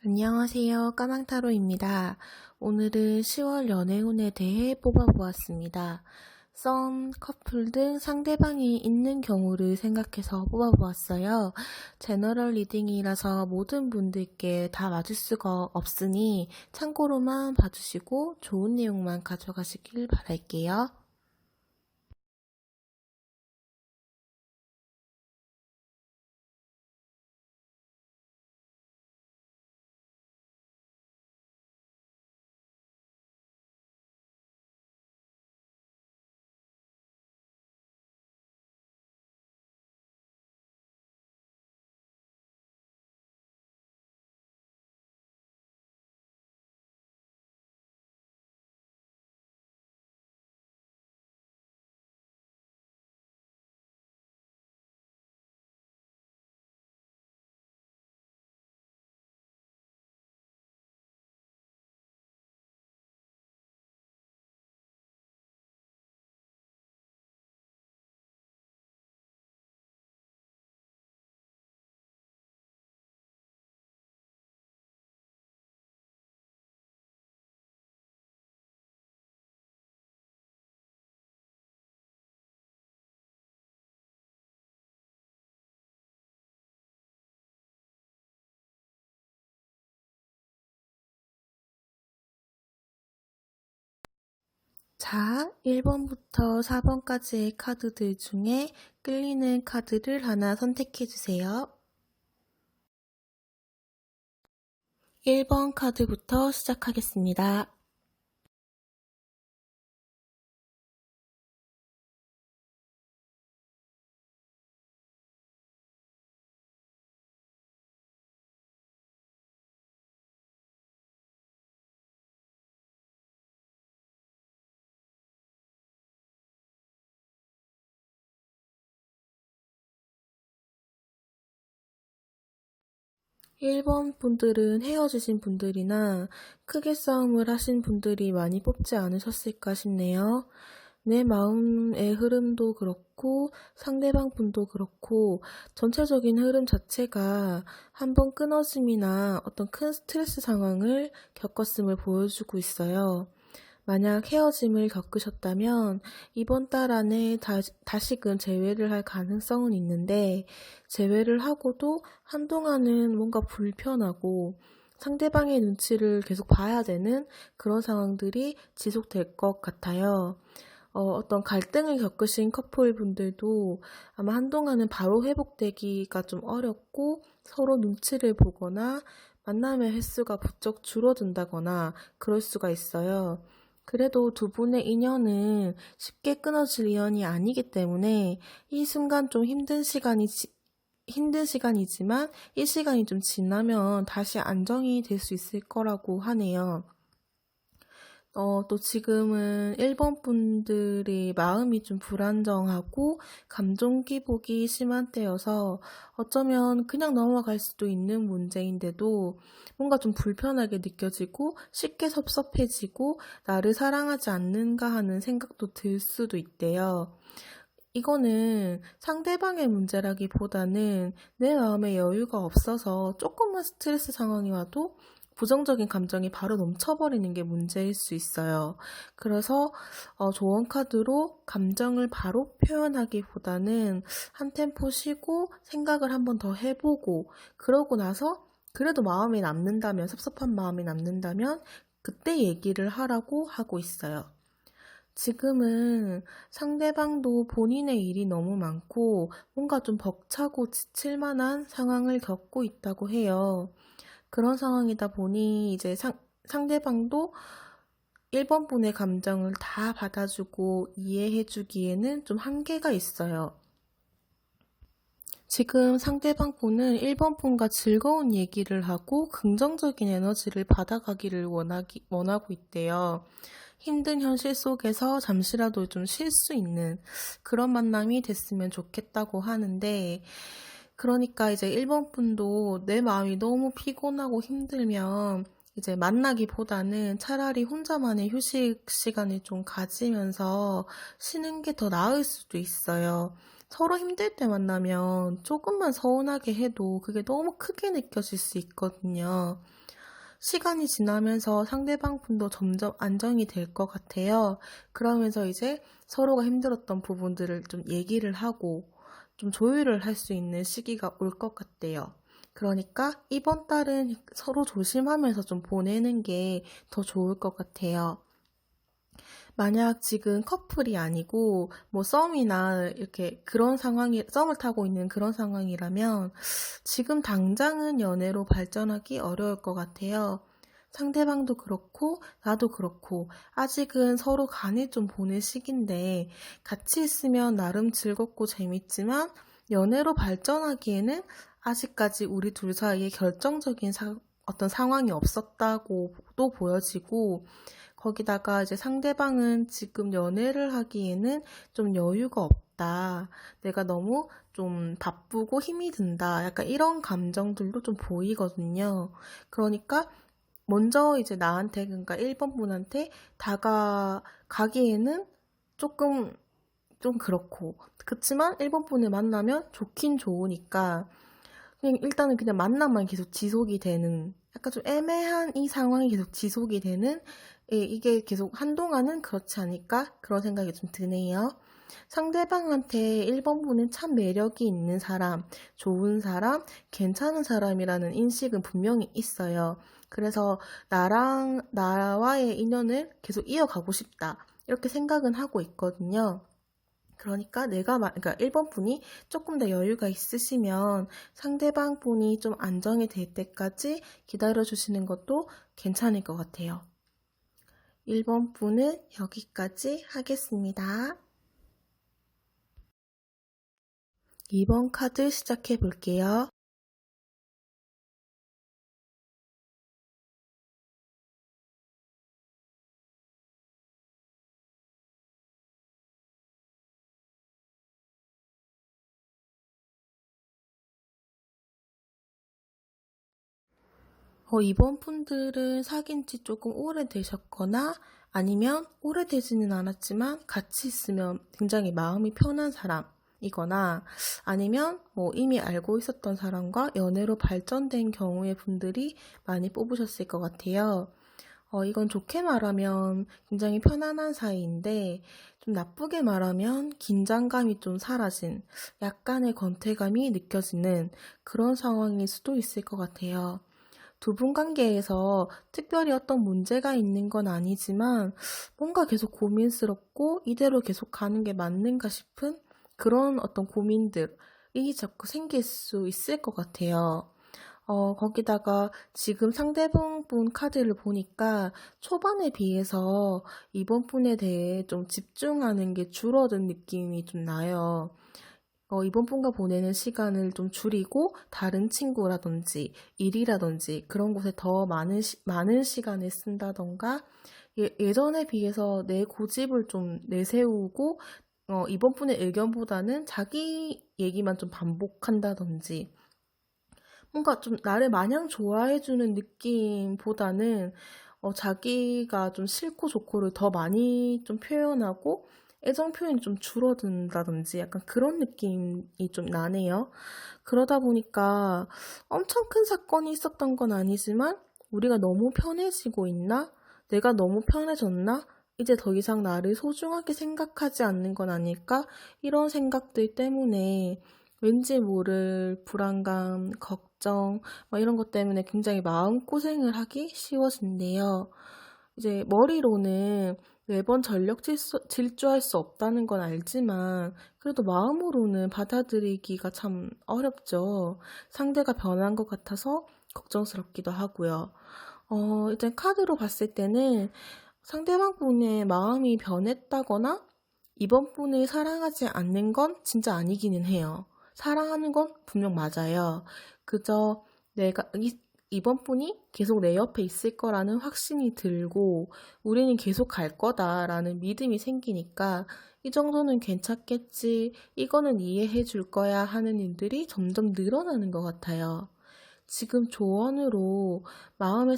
안녕하세요. 까망타로입니다. 오늘은 10월 연애운에 대해 뽑아보았습니다. 썸, 커플 등 상대방이 있는 경우를 생각해서 뽑아보았어요. 제너럴 리딩이라서 모든 분들께 다 맞을 수가 없으니 참고로만 봐주시고 좋은 내용만 가져가시길 바랄게요. 자, 1번부터 4번까지의 카드들 중에 끌리는 카드를 하나 선택해주세요. 1번 카드부터 시작하겠습니다. 1번 분들은 헤어지신 분들이나 크게 싸움을 하신 분들이 많이 뽑지 않으셨을까 싶네요. 내 마음의 흐름도 그렇고 상대방 분도 그렇고 전체적인 흐름 자체가 한번 끊어짐이나 어떤 큰 스트레스 상황을 겪었음을 보여주고 있어요. 만약 헤어짐을 겪으셨다면 이번 달 안에 다시금 재회를 할 가능성은 있는데 재회를 하고도 한동안은 뭔가 불편하고 상대방의 눈치를 계속 봐야 되는 그런 상황들이 지속될 것 같아요. 어떤 갈등을 겪으신 커플분들도 아마 한동안은 바로 회복되기가 좀 어렵고 서로 눈치를 보거나 만남의 횟수가 부쩍 줄어든다거나 그럴 수가 있어요. 그래도 두 분의 인연은 쉽게 끊어질 인연이 아니기 때문에 이 순간 좀 힘든 시간이지만 이 시간이 좀 지나면 다시 안정이 될 수 있을 거라고 하네요. 또 지금은 일본 분들이 마음이 좀 불안정하고 감정 기복이 심한 때여서 어쩌면 그냥 넘어갈 수도 있는 문제인데도 뭔가 좀 불편하게 느껴지고 쉽게 섭섭해지고 나를 사랑하지 않는가 하는 생각도 들 수도 있대요. 이거는 상대방의 문제라기보다는 내 마음에 여유가 없어서 조금만 스트레스 상황이 와도 부정적인 감정이 바로 넘쳐버리는 게 문제일 수 있어요. 그래서 조언 카드로 감정을 바로 표현하기보다는 한 템포 쉬고 생각을 한번 더 해보고 그러고 나서 그래도 마음이 남는다면 섭섭한 마음이 남는다면 그때 얘기를 하라고 하고 있어요. 지금은 상대방도 본인의 일이 너무 많고 뭔가 좀 벅차고 지칠 만한 상황을 겪고 있다고 해요. 그런 상황이다 보니 이제 상대방도 1번 분의 감정을 다 받아주고 이해해주기에는 좀 한계가 있어요. 지금 상대방 분은 1번 분과 즐거운 얘기를 하고 긍정적인 에너지를 받아가기를 원하고 있대요. 힘든 현실 속에서 잠시라도 좀 쉴 수 있는 그런 만남이 됐으면 좋겠다고 하는데, 그러니까 이제 1번 분도 내 마음이 너무 피곤하고 힘들면 이제 만나기보다는 차라리 혼자만의 휴식 시간을 좀 가지면서 쉬는 게 더 나을 수도 있어요. 서로 힘들 때 만나면 조금만 서운하게 해도 그게 너무 크게 느껴질 수 있거든요. 시간이 지나면서 상대방 분도 점점 안정이 될 것 같아요. 그러면서 이제 서로가 힘들었던 부분들을 좀 얘기를 하고 좀 조율을 할 수 있는 시기가 올 것 같대요. 그러니까 이번 달은 서로 조심하면서 좀 보내는 게 더 좋을 것 같아요. 만약 지금 커플이 아니고 뭐 썸이나 이렇게 그런 상황이 썸을 타고 있는 그런 상황이라면 지금 당장은 연애로 발전하기 어려울 것 같아요. 상대방도 그렇고 나도 그렇고 아직은 서로 간을 좀 보는 시기인데 같이 있으면 나름 즐겁고 재밌지만 연애로 발전하기에는 아직까지 우리 둘 사이에 결정적인 어떤 상황이 없었다고도 보여지고 거기다가 이제 상대방은 지금 연애를 하기에는 좀 여유가 없다. 내가 너무 좀 바쁘고 힘이 든다. 약간 이런 감정들도 좀 보이거든요. 그러니까 먼저 이제 나한테, 그러니까 1번 분한테 다가가기에는 조금 좀 그렇고. 그렇지만 1번 분을 만나면 좋긴 좋으니까 그냥 일단은 그냥 만남만 계속 지속이 되는 약간 좀 애매한 이 상황이 계속 지속이 되는 이게 계속 한동안은 그렇지 않을까 그런 생각이 좀 드네요. 상대방한테 1번 분은 참 매력이 있는 사람, 좋은 사람, 괜찮은 사람이라는 인식은 분명히 있어요. 그래서 나와의 인연을 계속 이어가고 싶다. 이렇게 생각은 하고 있거든요. 그러니까 그러니까 1번 분이 조금 더 여유가 있으시면 상대방 분이 좀 안정이 될 때까지 기다려주시는 것도 괜찮을 것 같아요. 1번 분은 여기까지 하겠습니다. 2번 카드 시작해 볼게요. 2번 분들은 사귄 지 조금 오래되셨거나 아니면 오래되지는 않았지만 같이 있으면 굉장히 마음이 편한 사람이거나 아니면 뭐 이미 알고 있었던 사람과 연애로 발전된 경우의 분들이 많이 뽑으셨을 것 같아요. 이건 좋게 말하면 굉장히 편안한 사이인데 좀 나쁘게 말하면 긴장감이 좀 사라진 약간의 권태감이 느껴지는 그런 상황일 수도 있을 것 같아요. 두 분 관계에서 특별히 어떤 문제가 있는 건 아니지만 뭔가 계속 고민스럽고 이대로 계속 가는 게 맞는가 싶은 그런 어떤 고민들이 자꾸 생길 수 있을 것 같아요. 거기다가 지금 상대방 분 카드를 보니까 초반에 비해서 이번 분에 대해 좀 집중하는 게 줄어든 느낌이 좀 나요. 이번 분과 보내는 시간을 좀 줄이고 다른 친구라든지 일이라든지 그런 곳에 더 많은 시간을 쓴다던가 예전에 비해서 내 고집을 좀 내세우고 이번 분의 의견보다는 자기 얘기만 좀 반복한다든지 뭔가 좀 나를 마냥 좋아해주는 느낌보다는 자기가 좀 싫고 좋고를 더 많이 좀 표현하고 애정 표현이 좀 줄어든다든지 약간 그런 느낌이 좀 나네요. 그러다 보니까 엄청 큰 사건이 있었던 건 아니지만 우리가 너무 편해지고 있나? 내가 너무 편해졌나? 이제 더 이상 나를 소중하게 생각하지 않는 건 아닐까? 이런 생각들 때문에 왠지 모를 불안감, 걱정, 이런 것 때문에 굉장히 마음고생을 하기 쉬워진대요. 이제 머리로는 매번 질주할 수 없다는 건 알지만 그래도 마음으로는 받아들이기가 참 어렵죠. 상대가 변한 것 같아서 걱정스럽기도 하고요. 일단 카드로 봤을 때는 상대방 분의 마음이 변했다거나 이번 분을 사랑하지 않는 건 진짜 아니기는 해요. 사랑하는 건 분명 맞아요. 그저 이번 분이 계속 내 옆에 있을 거라는 확신이 들고 우리는 계속 갈 거다라는 믿음이 생기니까 이 정도는 괜찮겠지, 이거는 이해해 줄 거야 하는 일들이 점점 늘어나는 것 같아요. 지금 조언으로 마음의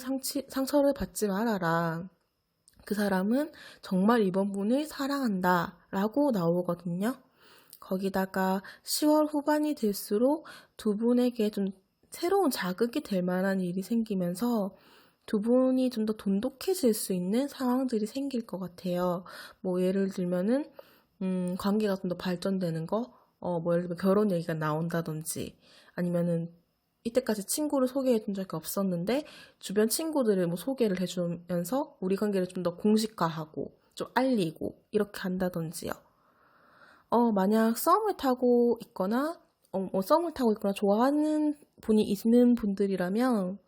상처를 받지 말아라. 그 사람은 정말 이번 분을 사랑한다 라고 나오거든요. 거기다가 10월 후반이 될수록 두 분에게 좀 새로운 자극이 될 만한 일이 생기면서 두 분이 좀 더 돈독해질 수 있는 상황들이 생길 것 같아요. 뭐 예를 들면은 관계가 좀 더 발전되는 거, 뭐 예를 들면 결혼 얘기가 나온다든지 아니면은 이때까지 친구를 소개해 준 적이 없었는데 주변 친구들을 뭐 소개를 해주면서 우리 관계를 좀 더 공식화하고 좀 알리고 이렇게 한다든지요. 만약 썸을 타고 있거나 좋아하는 분이 있는 분들이라면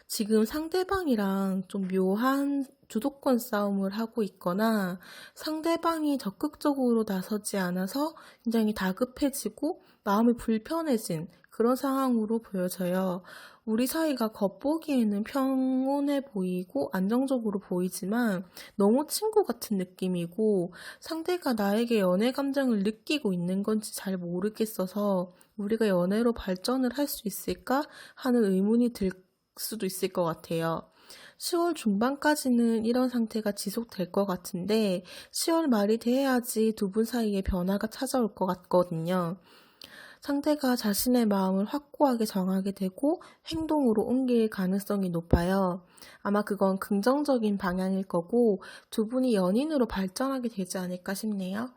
지금 상대방이랑 좀 묘한 주도권 싸움을 하고 있거나 상대방이 적극적으로 나서지 않아서 굉장히 다급해지고 마음이 불편해진 그런 상황으로 보여져요. 우리 사이가 겉보기에는 평온해 보이고 안정적으로 보이지만 너무 친구 같은 느낌이고 상대가 나에게 연애 감정을 느끼고 있는 건지 잘 모르겠어서 우리가 연애로 발전을 할 수 있을까 하는 의문이 들 수도 있을 것 같아요. 10월 중반까지는 이런 상태가 지속될 것 같은데 10월 말이 돼야지 두 분 사이에 변화가 찾아올 것 같거든요. 상대가 자신의 마음을 확고하게 정하게 되고 행동으로 옮길 가능성이 높아요. 아마 그건 긍정적인 방향일 거고 두 분이 연인으로 발전하게 되지 않을까 싶네요.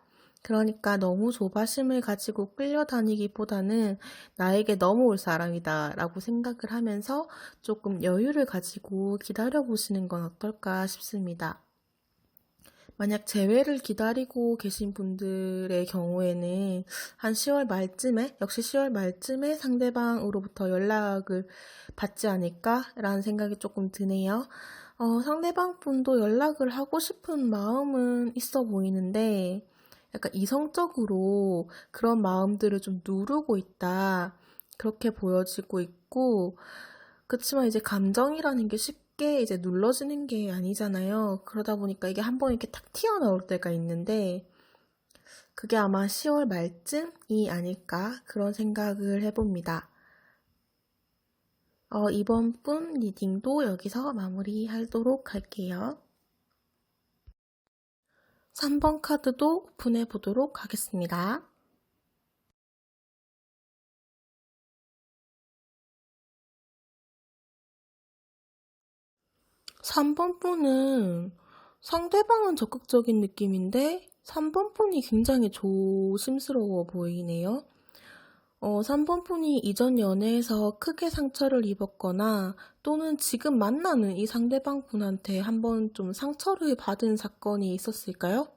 그러니까 너무 조바심을 가지고 끌려다니기보다는 나에게 넘어올 사람이다 라고 생각을 하면서 조금 여유를 가지고 기다려보시는 건 어떨까 싶습니다. 만약 재회를 기다리고 계신 분들의 경우에는 한 10월 말쯤에, 역시 10월 말쯤에 상대방으로부터 연락을 받지 않을까라는 생각이 조금 드네요. 상대방 분도 연락을 하고 싶은 마음은 있어 보이는데, 약간 이성적으로 그런 마음들을 좀 누르고 있다. 그렇게 보여지고 있고, 그치만 이제 감정이라는 게 쉽게 이제 눌러지는 게 아니잖아요. 그러다 보니까 이게 한번 이렇게 탁 튀어나올 때가 있는데, 그게 아마 10월 말쯤이 아닐까 그런 생각을 해봅니다. 이번 분 리딩도 여기서 마무리하도록 할게요. 3번 카드도 오픈해 보도록 하겠습니다. 3번 분은 상대방은 적극적인 느낌인데 3번 분이 굉장히 조심스러워 보이네요. 3번 분이 이전 연애에서 크게 상처를 입었거나 또는 지금 만나는 이 상대방 분한테 한번 좀 상처를 받은 사건이 있었을까요?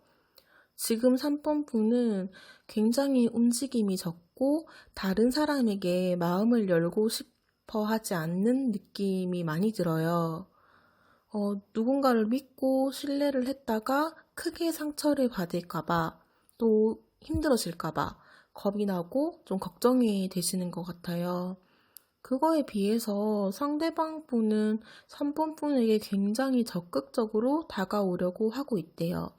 지금 3번 분은 굉장히 움직임이 적고 다른 사람에게 마음을 열고 싶어 하지 않는 느낌이 많이 들어요. 누군가를 믿고 신뢰를 했다가 크게 상처를 받을까봐 또 힘들어질까봐 겁이 나고 좀 걱정이 되시는 것 같아요. 그거에 비해서 상대방 분은 3번 분에게 굉장히 적극적으로 다가오려고 하고 있대요.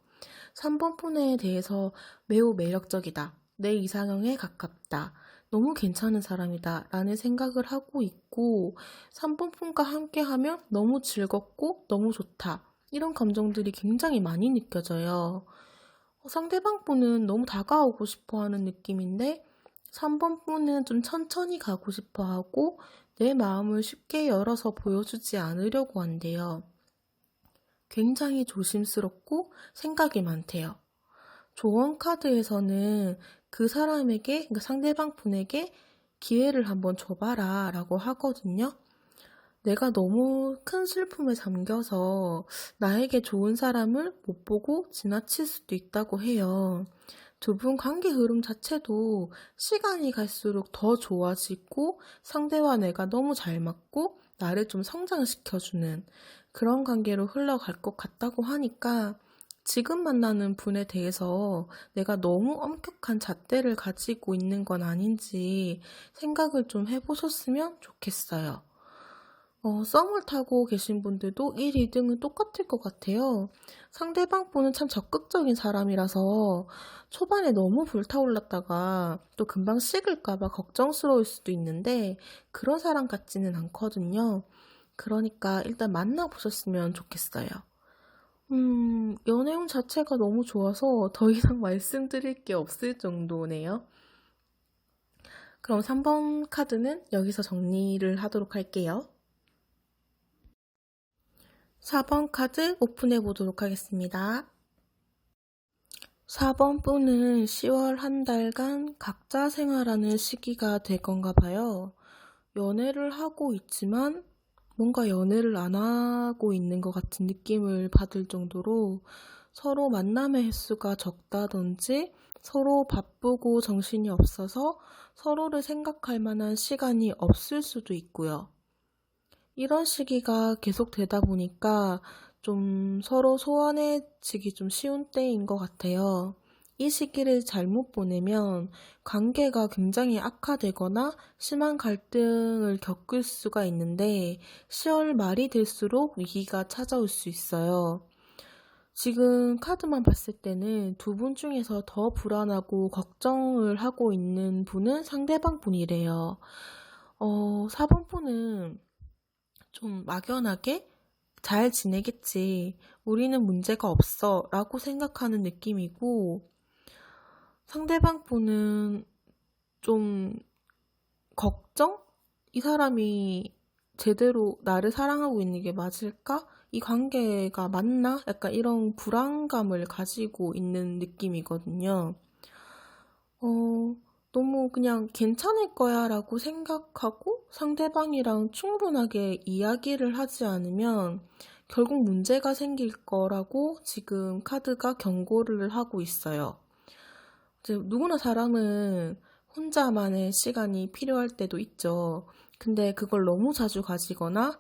3번 분에 대해서 매우 매력적이다. 내 이상형에 가깝다. 너무 괜찮은 사람이다. 라는 생각을 하고 있고, 3번 분과 함께 하면 너무 즐겁고 너무 좋다. 이런 감정들이 굉장히 많이 느껴져요. 상대방 분은 너무 다가오고 싶어 하는 느낌인데, 3번 분은 좀 천천히 가고 싶어 하고, 내 마음을 쉽게 열어서 보여주지 않으려고 한대요. 굉장히 조심스럽고 생각이 많대요. 조언 카드에서는 그 사람에게, 그러니까 상대방 분에게 기회를 한번 줘봐라 라고 하거든요. 내가 너무 큰 슬픔에 잠겨서 나에게 좋은 사람을 못 보고 지나칠 수도 있다고 해요. 두 분 관계 흐름 자체도 시간이 갈수록 더 좋아지고 상대와 내가 너무 잘 맞고 나를 좀 성장시켜주는 그런 관계로 흘러갈 것 같다고 하니까 지금 만나는 분에 대해서 내가 너무 엄격한 잣대를 가지고 있는 건 아닌지 생각을 좀 해보셨으면 좋겠어요. 썸을 타고 계신 분들도 이 리딩은 똑같을 것 같아요. 상대방 분은 참 적극적인 사람이라서 초반에 너무 불타올랐다가 또 금방 식을까봐 걱정스러울 수도 있는데 그런 사람 같지는 않거든요. 그러니까 일단 만나보셨으면 좋겠어요. 연애운 자체가 너무 좋아서 더 이상 말씀드릴 게 없을 정도네요. 그럼 3번 카드는 여기서 정리를 하도록 할게요. 4번 카드 오픈해 보도록 하겠습니다. 4번 분은 10월 한 달간 각자 생활하는 시기가 될 건가 봐요. 연애를 하고 있지만 뭔가 연애를 안 하고 있는 것 같은 느낌을 받을 정도로 서로 만남의 횟수가 적다든지 서로 바쁘고 정신이 없어서 서로를 생각할 만한 시간이 없을 수도 있고요. 이런 시기가 계속되다 보니까 좀 서로 소원해지기 좀 쉬운 때인 것 같아요. 이 시기를 잘못 보내면 관계가 굉장히 악화되거나 심한 갈등을 겪을 수가 있는데 10월 말이 될수록 위기가 찾아올 수 있어요. 지금 카드만 봤을 때는 두 분 중에서 더 불안하고 걱정을 하고 있는 분은 상대방 분이래요. 4번 분은 좀 막연하게 잘 지내겠지. 우리는 문제가 없어. 라고 생각하는 느낌이고, 상대방 분은 좀 걱정? 이 사람이 제대로 나를 사랑하고 있는 게 맞을까? 이 관계가 맞나? 약간 이런 불안감을 가지고 있는 느낌이거든요. 너무 그냥 괜찮을 거야 라고 생각하고 상대방이랑 충분하게 이야기를 하지 않으면 결국 문제가 생길 거라고 지금 카드가 경고를 하고 있어요. 이제 누구나 사람은 혼자만의 시간이 필요할 때도 있죠. 근데 그걸 너무 자주 가지거나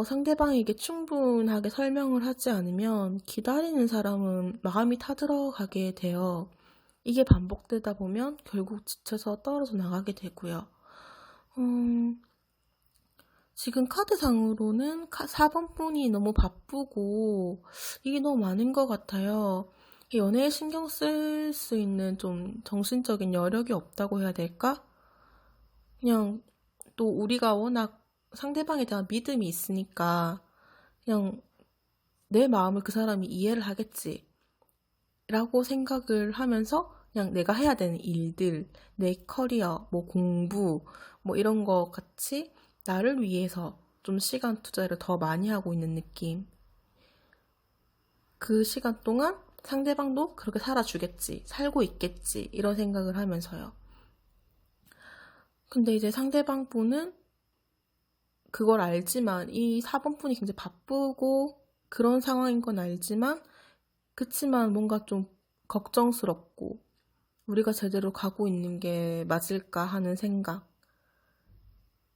상대방에게 충분하게 설명을 하지 않으면 기다리는 사람은 마음이 타들어가게 돼요. 이게 반복되다 보면 결국 지쳐서 떨어져 나가게 되고요. 지금 카드상으로는 4번 분이 너무 바쁘고 이게 너무 많은 것 같아요. 연애에 신경 쓸 수 있는 좀 정신적인 여력이 없다고 해야 될까? 그냥 또 우리가 워낙 상대방에 대한 믿음이 있으니까 그냥 내 마음을 그 사람이 이해를 하겠지. 라고 생각을 하면서 그냥 내가 해야 되는 일들, 내 커리어, 뭐 공부, 뭐 이런 거 같이 나를 위해서 좀 시간 투자를 더 많이 하고 있는 느낌. 그 시간 동안 상대방도 그렇게 살아주겠지, 살고 있겠지, 이런 생각을 하면서요. 근데 이제 상대방 분은 그걸 알지만, 이 4번 분이 굉장히 바쁘고 그런 상황인 건 알지만, 그치만 뭔가 좀 걱정스럽고, 우리가 제대로 가고 있는 게 맞을까 하는 생각.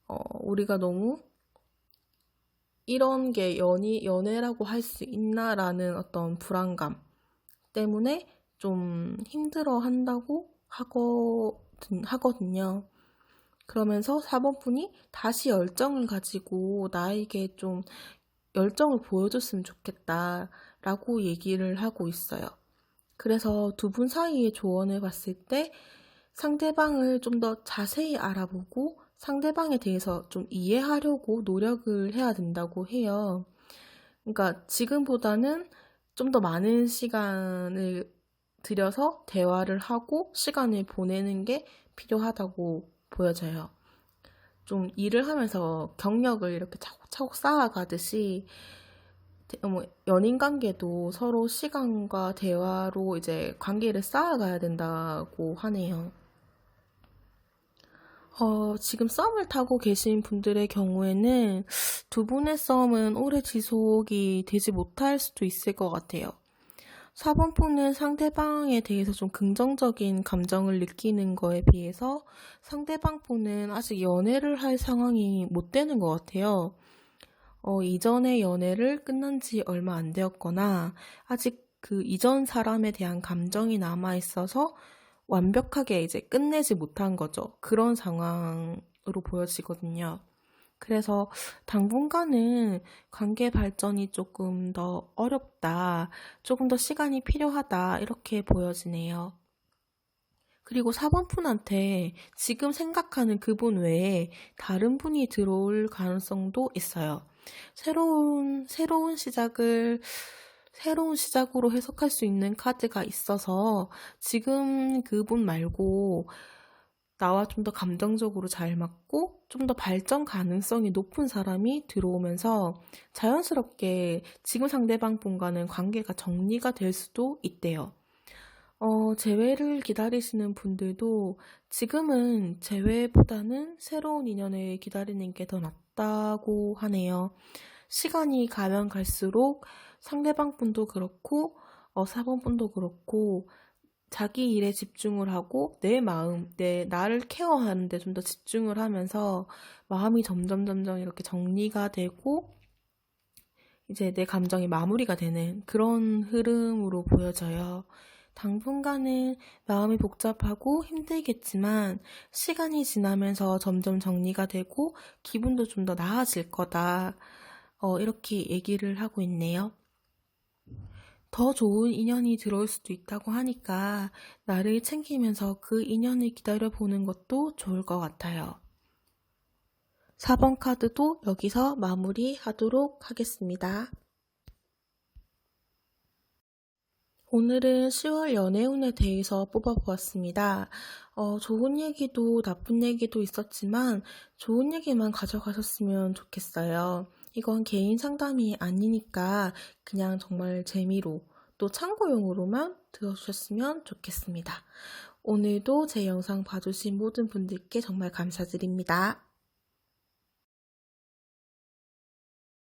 우리가 너무 이런 게 연애라고 할 수 있나라는 어떤 불안감 때문에 좀 힘들어 한다고 하거든요. 그러면서 4번 분이 다시 열정을 가지고 나에게 좀 열정을 보여줬으면 좋겠다라고 얘기를 하고 있어요. 그래서 두 분 사이의 조언을 봤을 때 상대방을 좀 더 자세히 알아보고 상대방에 대해서 좀 이해하려고 노력을 해야 된다고 해요. 그러니까 지금보다는 좀 더 많은 시간을 들여서 대화를 하고 시간을 보내는 게 필요하다고 보여져요. 좀 일을 하면서 경력을 이렇게 차곡차곡 쌓아가듯이 연인 관계도 서로 시간과 대화로 이제 관계를 쌓아가야 된다고 하네요. 지금 썸을 타고 계신 분들의 경우에는 두 분의 썸은 오래 지속이 되지 못할 수도 있을 것 같아요. 4번 분은 상대방에 대해서 좀 긍정적인 감정을 느끼는 거에 비해서 상대방 분은 아직 연애를 할 상황이 못 되는 것 같아요. 이전의 연애를 끝난 지 얼마 안 되었거나 아직 그 이전 사람에 대한 감정이 남아 있어서 완벽하게 이제 끝내지 못한 거죠. 그런 상황으로 보여지거든요. 그래서 당분간은 관계 발전이 조금 더 어렵다, 조금 더 시간이 필요하다, 이렇게 보여지네요. 그리고 4번 분한테 지금 생각하는 그분 외에 다른 분이 들어올 가능성도 있어요. 새로운 시작을 새로운 시작으로 해석할 수 있는 카드가 있어서 지금 그분 말고 나와 좀 더 감정적으로 잘 맞고 좀 더 발전 가능성이 높은 사람이 들어오면서 자연스럽게 지금 상대방 분과는 관계가 정리가 될 수도 있대요. 재회를 기다리시는 분들도 지금은 재회보다는 새로운 인연을 기다리는 게 더 낫다고 하네요. 시간이 가면 갈수록 상대방 분도 그렇고, 사본분도 그렇고, 자기 일에 집중을 하고 내 마음, 나를 케어하는 데 좀 더 집중을 하면서 마음이 점점 이렇게 정리가 되고 이제 내 감정이 마무리가 되는 그런 흐름으로 보여져요. 당분간은 마음이 복잡하고 힘들겠지만 시간이 지나면서 점점 정리가 되고 기분도 좀 더 나아질 거다. 이렇게 얘기를 하고 있네요. 더 좋은 인연이 들어올 수도 있다고 하니까 나를 챙기면서 그 인연을 기다려보는 것도 좋을 것 같아요. 4번 카드도 여기서 마무리하도록 하겠습니다. 오늘은 10월 연애운에 대해서 뽑아보았습니다. 좋은 얘기도 나쁜 얘기도 있었지만 좋은 얘기만 가져가셨으면 좋겠어요. 이건 개인 상담이 아니니까 그냥 정말 재미로 또 참고용으로만 들어주셨으면 좋겠습니다. 오늘도 제 영상 봐주신 모든 분들께 정말 감사드립니다.